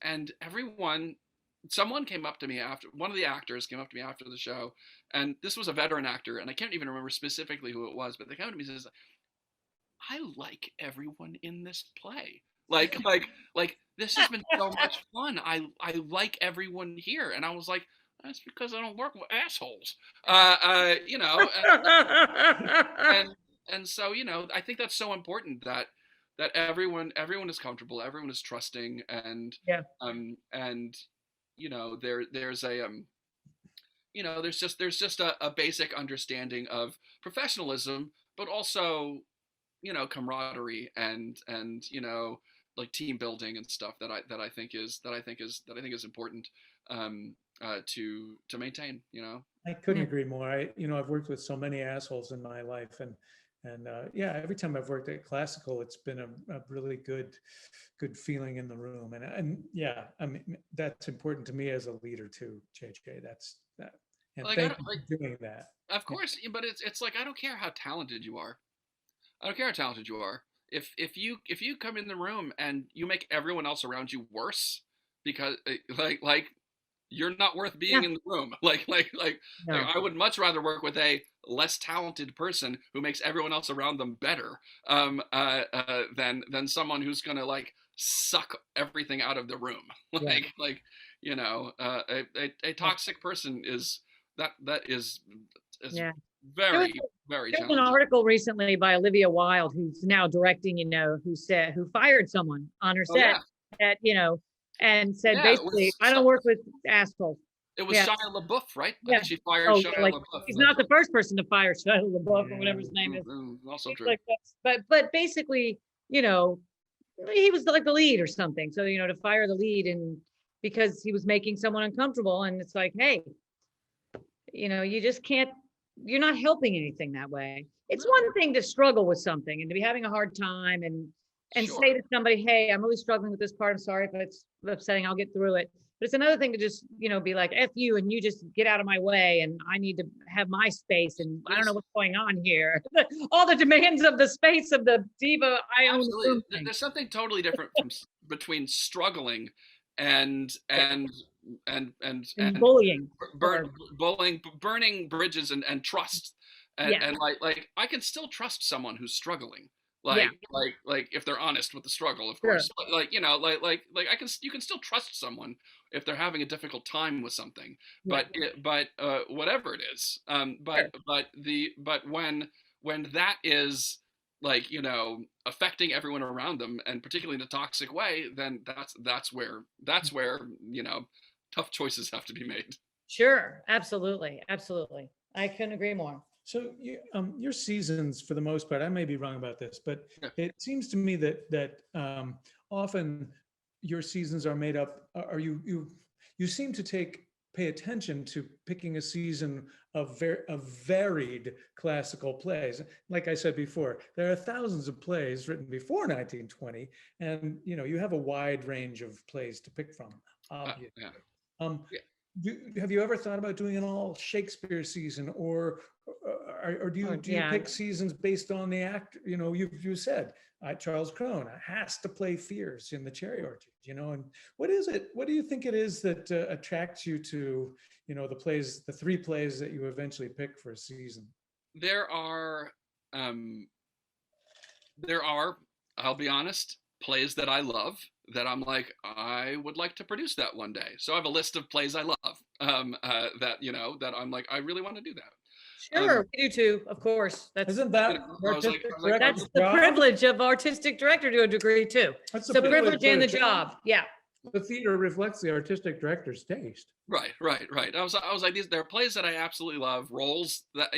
someone came up to me after, one of the actors came up to me after the show, and this was a veteran actor, and I can't even remember specifically who it was, but they came to me and says, I like everyone in this play. Like this has been so much fun. I like everyone here. And I was like, that's because I don't work with assholes. And so, I think that's so important that everyone is comfortable, everyone is trusting, and yeah. There's just a basic understanding of professionalism, but also, camaraderie and like team building and stuff that I think is important to maintain. I couldn't agree more. I've worked with so many assholes in my life, and every time I've worked at classical, it's been a really good feeling in the room, and yeah, I mean that's important to me as a leader too, JJ. That's that, and like, thank you for doing that. Of course, but it's like I don't care how talented you are. If you come in the room and you make everyone else around you worse, because like you're not worth being Yeah. in the room. No. I would much rather work with a less talented person who makes everyone else around them better, than someone who's gonna like suck everything out of the room. Yeah. A toxic person is that is Yeah. very, very There's an challenging. article recently by Olivia Wilde, who's now directing, who fired someone on her Oh set yeah, that, and said yeah. It basically, was I don't work with assholes. Shia Yeah. LaBeouf, right? I Yeah. think she fired Oh, Shia yeah, like LaBeouf. he's not the first person to fire Shia LaBeouf or whatever his name is. Also He's true. like, but basically, he was like the lead or something. So, to fire the lead and because he was making someone uncomfortable, and it's like, hey, you just can't, you're not helping anything that way. It's one thing to struggle with something and to be having a hard time and Sure. say to somebody, hey, I'm really struggling with this part. I'm sorry if it's upsetting. I'll get through it. But it's another thing to just, be like, F you, and you just get out of my way, and I need to have my space, and I don't know what's going on here. All the demands of the space of the diva I own. Absolutely. There's something totally different between struggling and bullying. burning bridges and trust. And like I can still trust someone who's struggling. Like if they're honest with the struggle, of course. Sure. But, you can still trust someone if they're having a difficult time with something. Yeah. But whatever it is. But when that is affecting everyone around them, and particularly in a toxic way, then that's where tough choices have to be made. Sure. Absolutely. I couldn't agree more. So your seasons, for the most part, I may be wrong about this, but Yeah. it seems to me that often your seasons are made up, or you seem to pay attention to picking a season of varied classical plays. Like I said before, there are thousands of plays written before 1920, and you have a wide range of plays to pick from. Obviously. Have you ever thought about doing an all Shakespeare season, or do you pick seasons based on the act? You said Charles Crone has to play Fears in the Cherry Orchard. And what is it? What do you think it is that attracts you to the three plays that you eventually pick for a season? There are, I'll be honest, plays that I love that I'm like, I would like to produce that one day. So I have a list of plays I love that I'm like, I really want to do that. Sure, we do too, of course. Isn't that that's the privilege of artistic director to a degree too. That's the privilege and the job. Yeah. The theater reflects the artistic director's taste. Right. I was like, there are plays that I absolutely love, roles that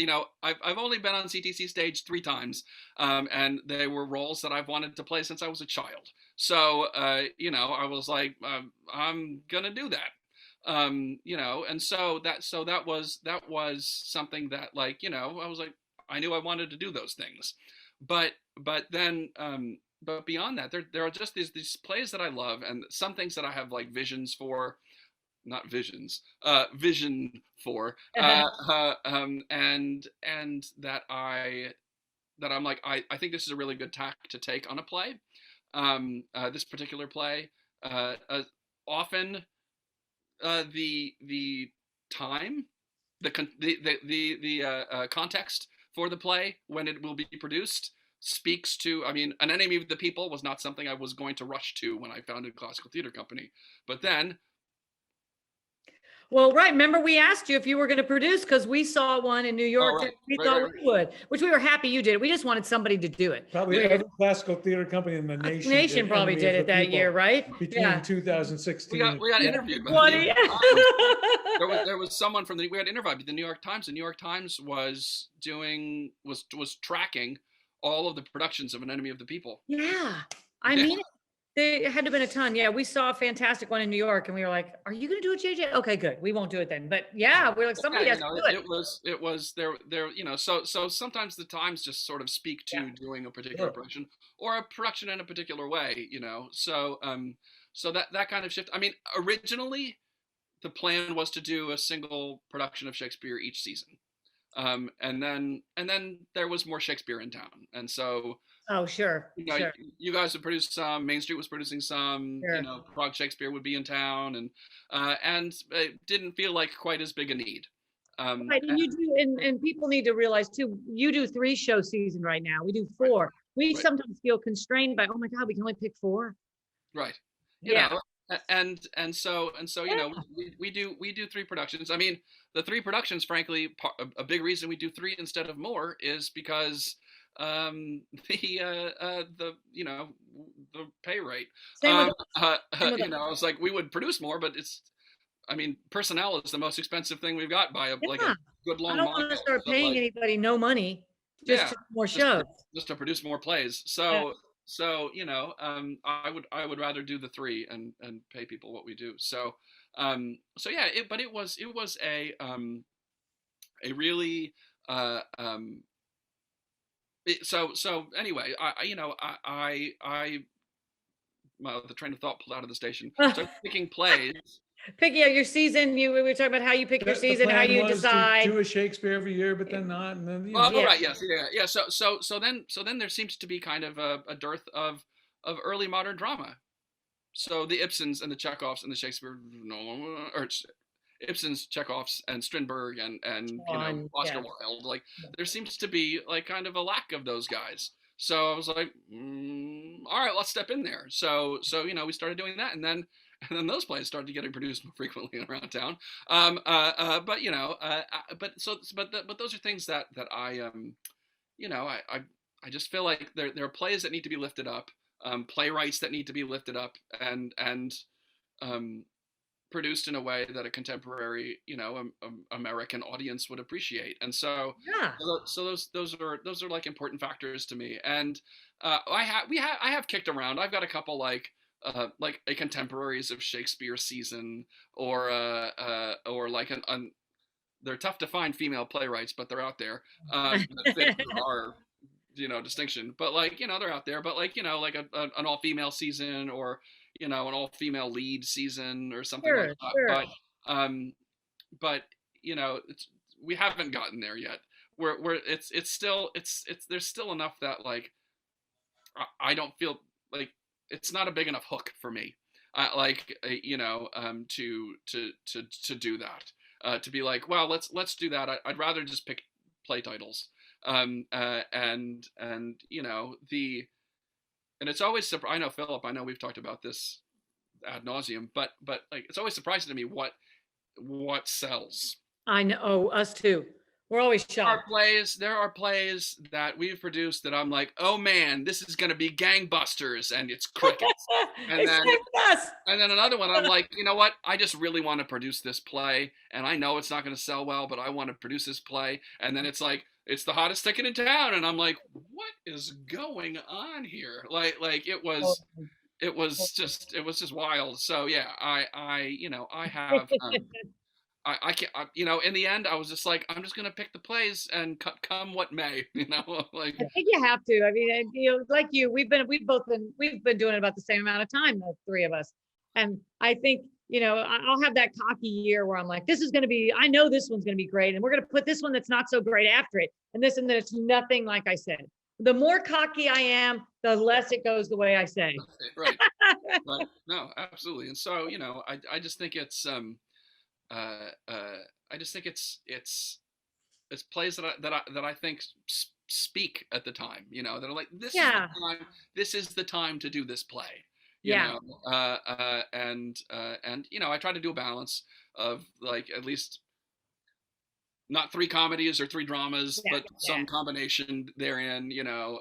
I've only been on CTC stage 3 times, and they were roles that I've wanted to play since I was a child. So I was like, I'm gonna do that. And so that was something that I was like, I knew I wanted to do those things, but then but beyond that, there are just these plays that I love, and some things that I have like visions for, not visions, vision for, and that I'm like, I think this is a really good tack to take on a play. This particular play, often the time, the context for the play when it will be produced speaks to, An Enemy of the People was not something I was going to rush to when I founded Classical Theater Company. But then... Well, right. Remember, we asked you if you were going to produce because we saw one in New York that we thought we would, which we were happy you did. We just wanted somebody to do it. Probably every classical theater company in the nation. Probably did it that year, right? Between 2016. We got interviewed. There was someone we had interviewed the New York Times. The New York Times was tracking all of the productions of An Enemy of the People. Yeah. There had to have been a ton. Yeah, we saw a fantastic one in New York, and we were like, "Are you going to do it, JJ?" Okay, good. We won't do it then. But yeah, we're like, somebody has to do it. It was there. So sometimes the times just sort of speak to doing a particular production or a production in a particular way. So that kind of shift. Originally, the plan was to do a single production of Shakespeare each season, and then there was more Shakespeare in town, and so Oh, sure, you know, sure, you guys have produced some. Main Street was producing some. You sure. know, Prague Shakespeare would be in town, and it didn't feel like quite as big a need. Right, and you do, and people need to realize too, you do 3-show season right now. We do Right, 4. We right, sometimes feel constrained by, oh my God, we can only pick 4. right. You Yeah, know, and so you know, yeah, we do 3 productions. I mean, the 3 productions, frankly, a big reason we do 3 instead of more is because the you know, the pay rate. same with us, same with You us. know, it's like we would produce more, but it's, I mean, personnel is the most expensive thing we've got by like a Yeah, good I long don't want to mile. start So paying like, anybody no money just yeah, to do more just shows. to produce more plays. Yeah, So you know, I would rather do the 3 and pay people what we do. So yeah, but it was a really so anyway, you know, the train of thought pulled out of the station. So picking plays. picking out your season. We were talking about how you pick your The season, how plan you was to decide. do a Shakespeare every year, but then not, and then, Oh, Yeah, right, yes, yeah. So then there seems to be kind of a dearth of early modern drama. So the Ibsens and the Chekhovs and the Shakespeare, no, or Ibsens, Chekhovs, and Strindberg, and you know, on, Oscar yeah. Wilde. Like, there seems to be like kind of a lack of those guys. So I was like, all right, let's step in there. So you know, we started doing that, and then those plays started getting produced more frequently around town. But you know, but those are things that I you know, I just feel like there are plays that need to be lifted up, playwrights that need to be lifted up, and um, produced in a way that a contemporary, you know, American audience would appreciate. And so, Yeah. so those are like important factors to me. And I have kicked around. I've got a couple like a contemporaries of Shakespeare season, or like they're tough to find female playwrights, but they're out there, that fit our, you know, distinction. But like, you know, they're out there. But like, you know, like an all-female season, or you know, an all-female lead season or something like Sure, that. sure. But you know, we haven't gotten there yet. Where it's still there's still enough that like I don't feel like it's not a big enough hook for me. Like you know, to do that. To be like, well, let's do that. I'd rather just pick play titles. And you know, and it's always I know, Philip, I know we've talked about this ad nauseum, but like, it's always surprising to me what sells. I know. Oh, us too. We're always shocked. There are plays that we've produced that I'm like, oh man, this is gonna be gangbusters, and it's crickets. And It's then same with us. and then another one, I'm like, you know what? I just really want to produce this play, and I know it's not going to sell well, but I want to produce this play. And then it's like, it's the hottest ticket in town, and I'm like, what is going on here? Like it was just wild. So yeah, you know, I have. I can't, you know, in the end, I was just like, I'm just going to pick the plays and come what may, you know, like. I think you have to. I mean, you know, like you, we've been doing it about the same amount of time, the 3 of us. And I think, you know, I'll have that cocky year where I'm like, I know this one's going to be great. And we're going to put this one that's not so great after it. And then it's nothing like I said. The more cocky I am, the less it goes the way I say. Right. Right. No, absolutely. And so, you know, I just think it's, I just think it's plays that I think speak at the time, you know, that are like, Yeah. this is the time to do this play, you Yeah. know, and you know, I try to do a balance of like at least not 3 comedies or 3 dramas, Yeah. but some combination therein, you know,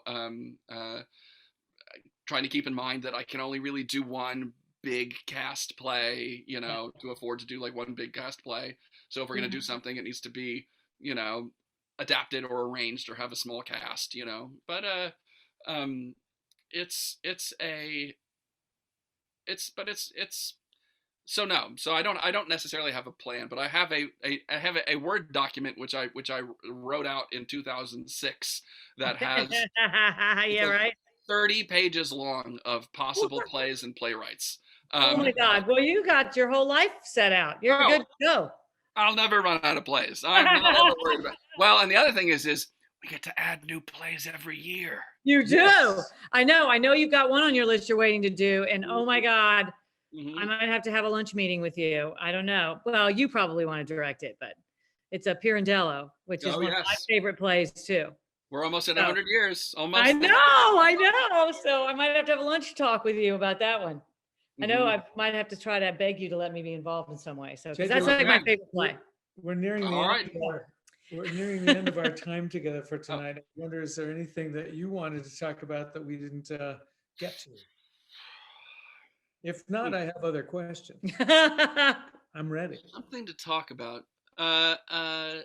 trying to keep in mind that I can only really do one big cast play, you know, to afford to do like one big cast play. So if we're going to do something, it needs to be, you know, adapted or arranged or have a small cast, you know. But it's so no. So I don't necessarily have a plan, but I have a Word document which I wrote out in 2006 that has Yeah, right. 30 pages long of possible plays and playwrights. Oh my God. Well, you got your whole life set out. You're good to go. I'll never run out of plays. I'm not ever worried about it. Well, and the other thing is we get to add new plays every year. You do. Yes. I know you've got one on your list you're waiting to do. And oh my God, Mhm. I might have to have a lunch meeting with you. I don't know. Well, you probably want to direct it, but it's a 𝗕𝗲𝗄𝗃, which is Oh, one of my yes. favorite plays too. We're almost at So- 100 years. Almost. I know. So I might have to have a lunch talk with you about that one. I know Mhm. I might have to try to beg you to let me be involved in some way. So 'cause JJ, that's like my okay. favorite play. We're nearing the All end of our, we're nearing the end of our time together for tonight. I wonder, is there anything that you wanted to talk about that we didn't get to? If not, I have other questions. I'm ready. Something to talk about. I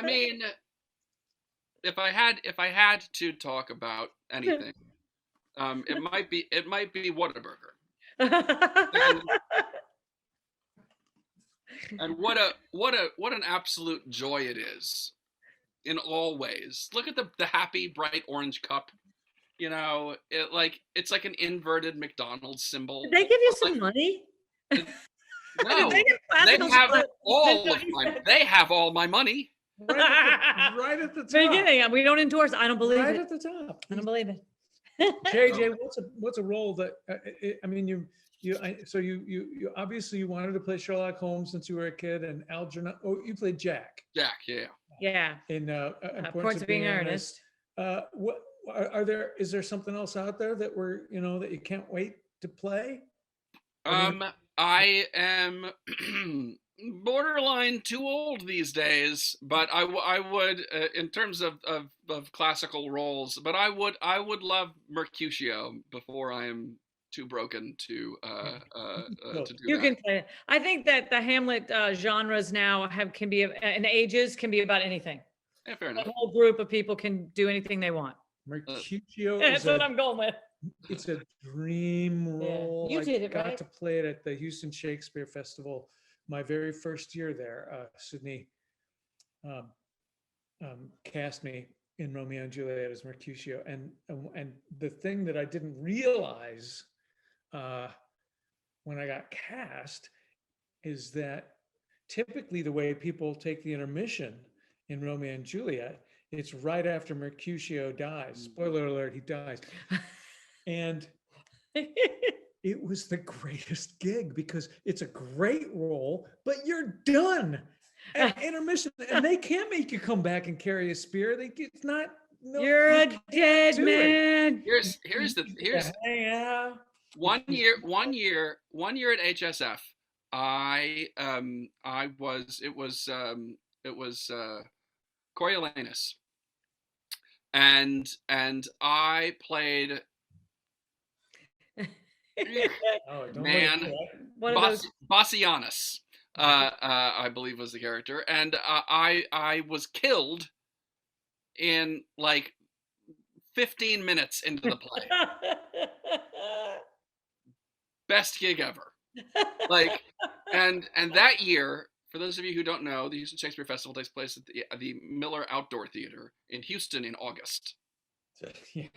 mean, if I had to talk about anything, it might be Whataburger. And what an absolute joy it is in all ways. Look at the happy bright orange cup. You know, it's like an inverted McDonald's symbol. Did they give you some money? No, Did give they classical have support? all of my. They have all my money. Right at the top. Beginning. We don't endorse. I don't believe Right it. at the top. I don't believe it. JJ, what's a role that I mean you obviously you wanted to play Sherlock Holmes since you were a kid, and Algernon. Oh, you played Jack Jack, yeah. Yeah. in Points of being earnest. What is there something else out there that that you can't wait to play? I am borderline too old these days, but I would in terms of classical roles, but I would love *𝗪𝗹𝗆cie before I am too broken to do You that. can play it. I think that the Hamlet genres now can be and ages can be about anything. Yeah, fair A enough. whole group of people can do anything they want. *𝗪𝗹𝗆cie That's what I'm going with. it's a dream role. You did I it, got right? to play it at the Houston Shakespeare Festival my very first year there. Sydney cast me in Romeo and Juliet as *𝗪𝗹𝗆cie, and the thing that I didn't realize when I got cast is that typically the way people take the intermission in Romeo and Juliet, it's right after *𝗪𝗹𝗆cie dies. Spoiler alert, he dies. And it was the greatest gig because it's a great role, but you're done at intermission, and they can't make you come back and carry a spear. It's not. No, You're a dead do it. man. Here's Yeah. one year at HSF. It was Coriolanus, and I played Oh, don't Man. look at that. One of those. 𝗪𝗪𝗇𝗧ianus, I believe was the character, and I was killed in like 15 minutes into the play. Best gig ever. Like, and that year, for those of you who don't know, the Houston Shakespeare Festival takes place at the Miller Outdoor Theater in Houston in August. Yeah.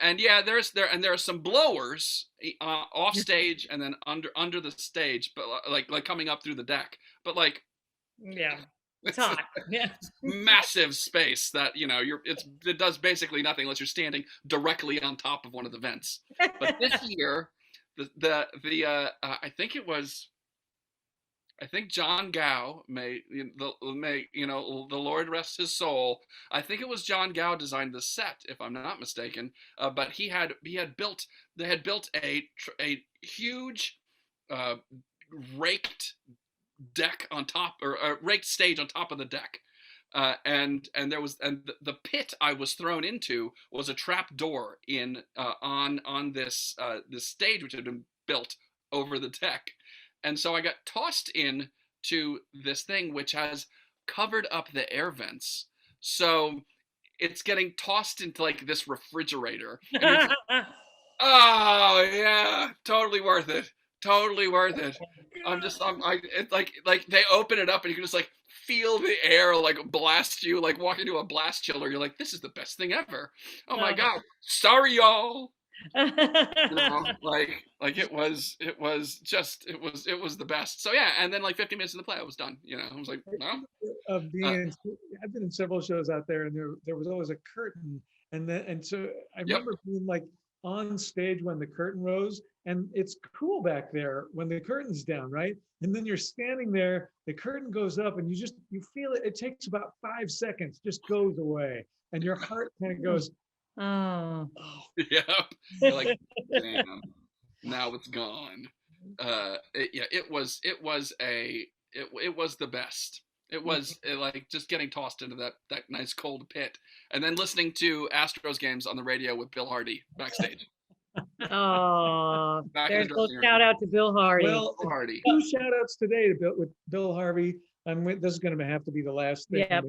And yeah, there are some blowers off stage and then under the stage, but like coming up through the deck. But like, Yeah. It's hot. Yeah. massive space that it does basically nothing unless you're standing directly on top of one of the vents. But this year, I think John Gow may the Lord rest his soul. I think it was John Gow designed the set, if I'm not mistaken. But they had built a huge raked deck on top, or a raked stage on top of the deck. And the pit I was thrown into was a trap door on this stage which had been built over the deck. And so I got tossed in to this thing which has covered up the air vents. So it's getting tossed into like this refrigerator. And oh yeah, totally worth it. Totally worth it. It's like they open it up and you can just like feel the air like blast you, like walk into a blast chiller. You're like, this is the best thing ever. Oh my God. Sorry, y'all. You know, like it was the best. So yeah, and then like 50 minutes in the play, I was done. You know, I was like, well, Of being, I've been in several shows out there, and there was always a curtain, and so I remember being like on stage when the curtain rose, and it's cool back there when the curtain's down, right? And then you're standing there, the curtain goes up, and you feel it. It takes about 5 seconds, just goes away, and your heart kind of goes, Oh. yeah, you're like, damn, now it's gone. It was the best. It was like just getting tossed into that nice cold pit, and then listening to Astros games on the radio with Bill Hardy backstage. Oh, Back there's in the a dressing shout room. out to Bill Hardy. well, Bill Hardy. 2 shout outs today with Bill Harvey. This is going to have to be the last thing. Yep.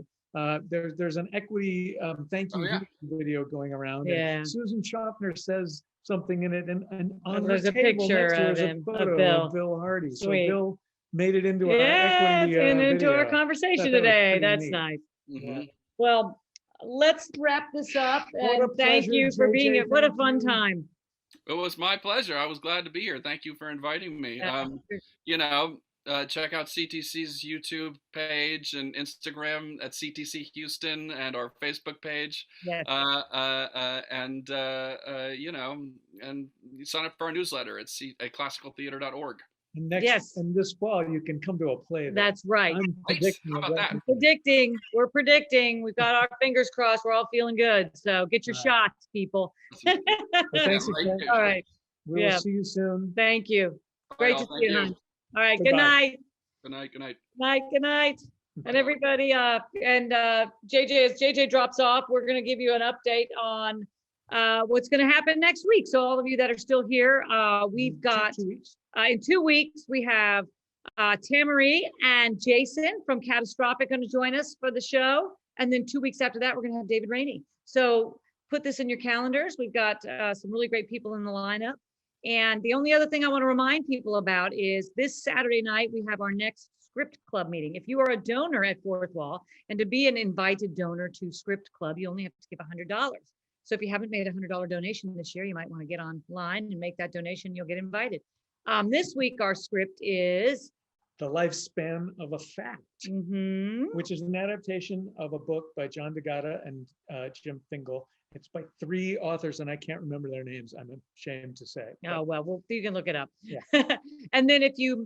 There's an equity thank you video going around. And Yeah. Susan Schaffner says something in it, and on There's the a table picture next to her of is a him, of photo Bill. of Bill Hardy. So Sweet. Bill made it into our Yeah, equity and into our video. conversation Thought that was today. pretty That's neat. nice. Mhm. Well, let's wrap this up. What a And thank pleasure, you for being JJ. here. What a Thank fun you. time. It was my pleasure. I was glad to be here. Thank you for inviting me. Yeah. You know, check out CTC's YouTube page and Instagram at CTC Houston, and our Facebook page. Yes. You know, and sign up for our newsletter at classicaltheater.org. And this fall you can come to a play. There. That's right. I'm Nice. predicting How about that? We're predicting. We've got our fingers crossed. We're all feeling good. So get your Right. shots, people. But thanks Yeah, again. right. All right. We will see you soon. Thank you. All Great right, to all, see you, thank hon. All right. Good Goodbye. night. Good night. Good night. Good night. And everybody, JJ, as JJ drops off, we're going to give you an update on what's going to happen next week. So all of you that are still here, we've got 2 weeks. in 2 weeks, we have Tamarie and Jason from Catastrophic going to join us for the show. And then 2 weeks after that, we're going to have David Rainey. So put this in your calendars. We've got some really great people in the lineup. And the only other thing I want to remind people about is this Saturday night, we have our next Script Club meeting. If you are a donor at Fourth Wall, and to be an invited donor to Script Club, you only have to give $100. So if you haven't made a $100 donation this year, you might want to get online and make that donation. You'll get invited. This week, our script is The Lifespan of a Fact, mhm, which is an adaptation of a book by John ΔGATA and Jim Fingal. It's by 3 authors, and I can't remember their names. I'm ashamed to say. oh well, you can look it up. Yeah. And then if you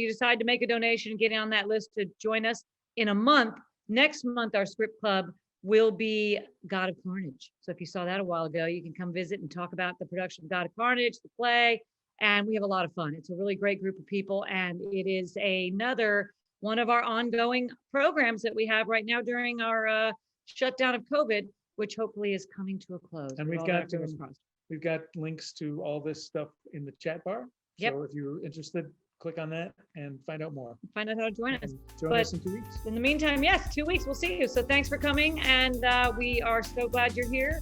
decide to make a donation, get on that list to join us in a month. Next month, our script club will be God of Carnage. So if you saw that a while ago, you can come visit and talk about the production of God of Carnage, the play, and we have a lot of fun. It's a really great group of people, and it is another one of our ongoing programs that we have right now during our shutdown of COVID, which hopefully is coming to a close. And with we've all our got fingers crossed. we've got links to all this stuff in the chat bar. Yep. So if you're interested, click on that and find out more. Find out how to join us. And join But- us in 2 weeks. In the meantime, yes, 2 weeks, we'll see you. So thanks for coming, and we are so glad you're here.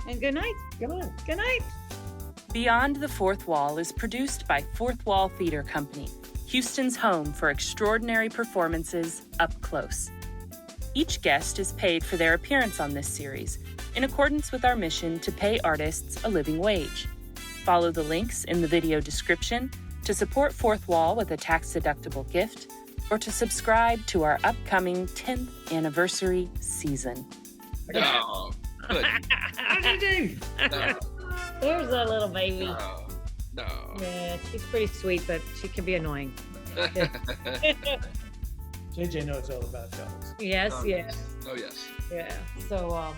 And good night. Good night. Good night. Beyond the Fourth Wall is produced by Fourth Wall Theater Company, Houston's home for extraordinary performances up close. Each guest is paid for their appearance on this series, in accordance with our mission to pay artists a living wage. Follow the links in the video description to support Fourth Wall with a tax-deductible gift, or to subscribe to our upcoming 10th anniversary season. No. Good. No. There's that little baby. No. No. Yeah, she's pretty sweet, but she can be annoying. JJ knows all about dogs. Yes, Oh, yes, Oh yes. yeah. So